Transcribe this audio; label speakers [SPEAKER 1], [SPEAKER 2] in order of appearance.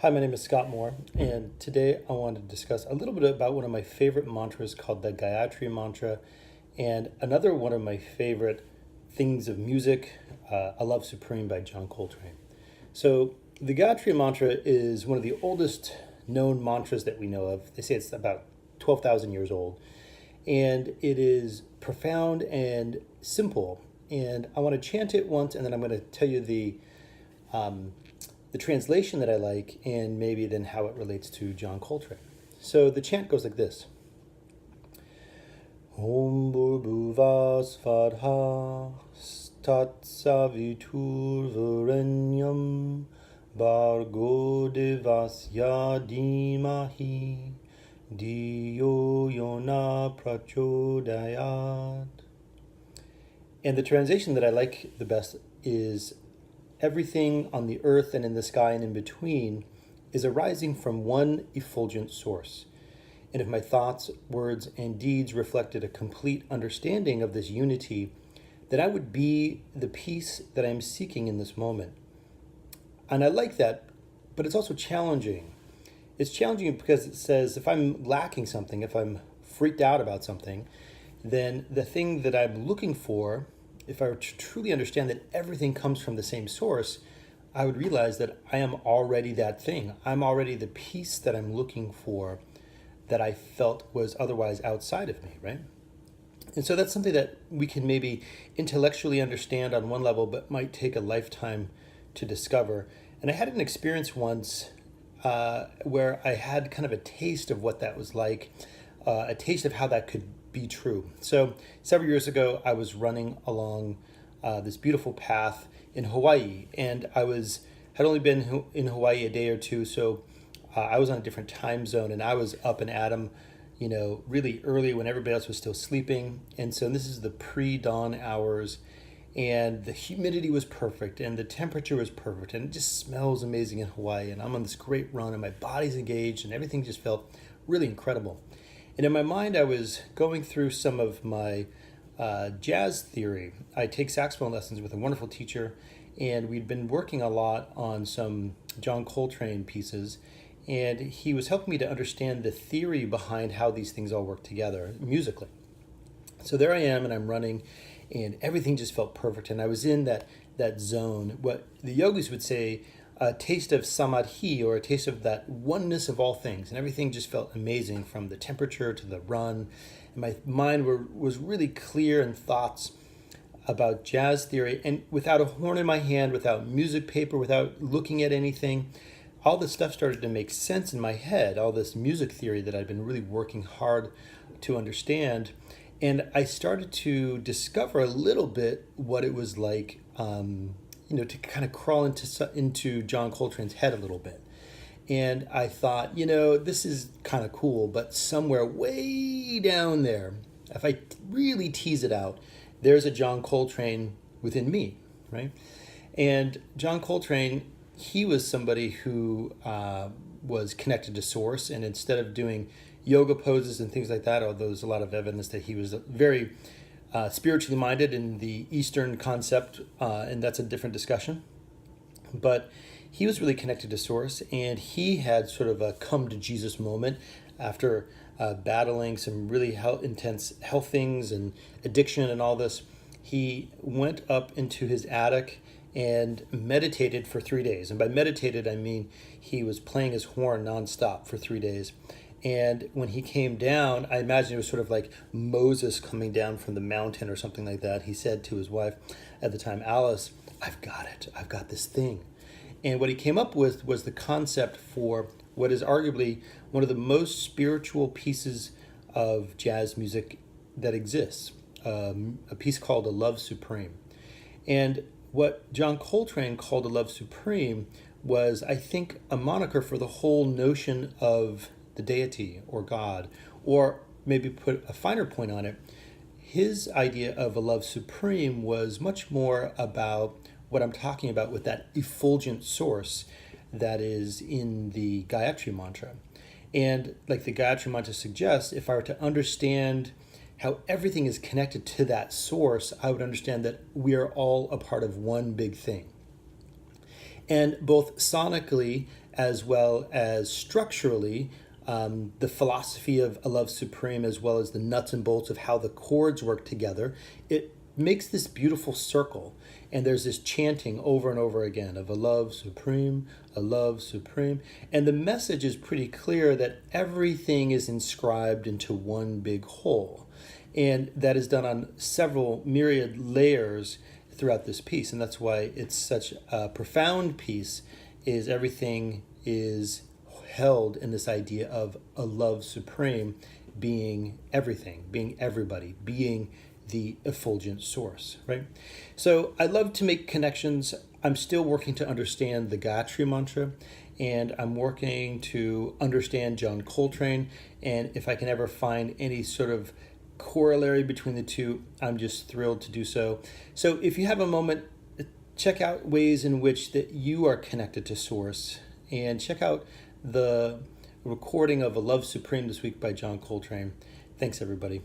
[SPEAKER 1] Hi, my name is Scott Moore, and today I want to discuss a little bit about one of my favorite mantras called the Gayatri mantra, and another one of my favorite things of music, I Love Supreme by John Coltrane. So, the Gayatri mantra is one of the oldest known mantras that we know of. They say it's about 12,000 years old, and it is profound and simple. And I want to chant it once, and then I'm going to tell you the translation that I like, and maybe then how it relates to John Coltrane. So the chant goes like this. Om Bhurбhuvah Svadha Tat Savitur Varenyam Bhargo Devasya Dhimahi Diyo Yona Prachodayat. And the translation that I like the best is, everything on the earth and in the sky and in between is arising from one effulgent source. And if my thoughts, words, and deeds reflected a complete understanding of this unity, then I would be the peace that I am seeking in this moment. And I like that, but it's also challenging. It's challenging because it says if I'm lacking something, if I'm freaked out about something, then the thing that I'm looking for, if I were to truly understand that everything comes from the same source, I would realize that I am already that thing. I'm already the peace that I'm looking for that I felt was otherwise outside of me, right? And so that's something that we can maybe intellectually understand on one level, but might take a lifetime to discover. And I had an experience once where I had kind of a taste of what that was like, a taste of how that could be true. So several years ago, I was running along this beautiful path in Hawaii, and had only been in Hawaii a day or two, so I was on a different time zone, and I was up and at 'em, really early when everybody else was still sleeping. And so this is the pre-dawn hours, and the humidity was perfect, and the temperature was perfect, and it just smells amazing in Hawaii. And I'm on this great run, and my body's engaged, and everything just felt really incredible. And in my mind, I was going through some of my jazz theory. I take saxophone lessons with a wonderful teacher, and we'd been working a lot on some John Coltrane pieces, and he was helping me to understand the theory behind how these things all work together musically. So there I am, and I'm running, and everything just felt perfect, and I was in that zone, what the yogis would say, a taste of samadhi, or a taste of that oneness of all things. And everything just felt amazing, from the temperature to the run. And my mind was really clear in thoughts about jazz theory. And without a horn in my hand, without music paper, without looking at anything, all this stuff started to make sense in my head, all this music theory that I'd been really working hard to understand. And I started to discover a little bit what it was like, to kind of crawl into John Coltrane's head a little bit. And I thought, this is kind of cool, but somewhere way down there, if I really tease it out, there's a John Coltrane within me, right? And John Coltrane, he was somebody who was connected to source, and instead of doing yoga poses and things like that, although there's a lot of evidence that he was very spiritually minded in the Eastern concept, and that's a different discussion. But he was really connected to Source, and he had sort of a come to Jesus moment after battling some really intense health things and addiction and all this. He went up into his attic and meditated for 3 days. And by meditated, I mean he was playing his horn nonstop for 3 days. And when he came down, I imagine it was sort of like Moses coming down from the mountain or something like that. He said to his wife at the time, Alice, I've got it. I've got this thing. And what he came up with was the concept for what is arguably one of the most spiritual pieces of jazz music that exists, a piece called A Love Supreme. And what John Coltrane called A Love Supreme was, I think, a moniker for the whole notion of the deity or God, or maybe put a finer point on it. His idea of a love supreme was much more about what I'm talking about with that effulgent source that is in the Gayatri mantra. And like the Gayatri mantra suggests, if I were to understand how everything is connected to that source, I would understand that we are all a part of one big thing. And both sonically as well as structurally, the philosophy of A Love Supreme, as well as the nuts and bolts of how the chords work together, it makes this beautiful circle. And there's this chanting over and over again of A Love Supreme, A Love Supreme. And the message is pretty clear that everything is inscribed into one big whole. And that is done on several myriad layers throughout this piece. And that's why it's such a profound piece, is everything is held in this idea of a love supreme being everything, being everybody, being the effulgent source, right? So I love to make connections. I'm still working to understand the Gayatri mantra, and I'm working to understand John Coltrane. And if I can ever find any sort of corollary between the two, I'm just thrilled to do so. So if you have a moment, check out ways in which that you are connected to source, and check out the recording of A Love Supreme this week by John Coltrane. Thanks, everybody.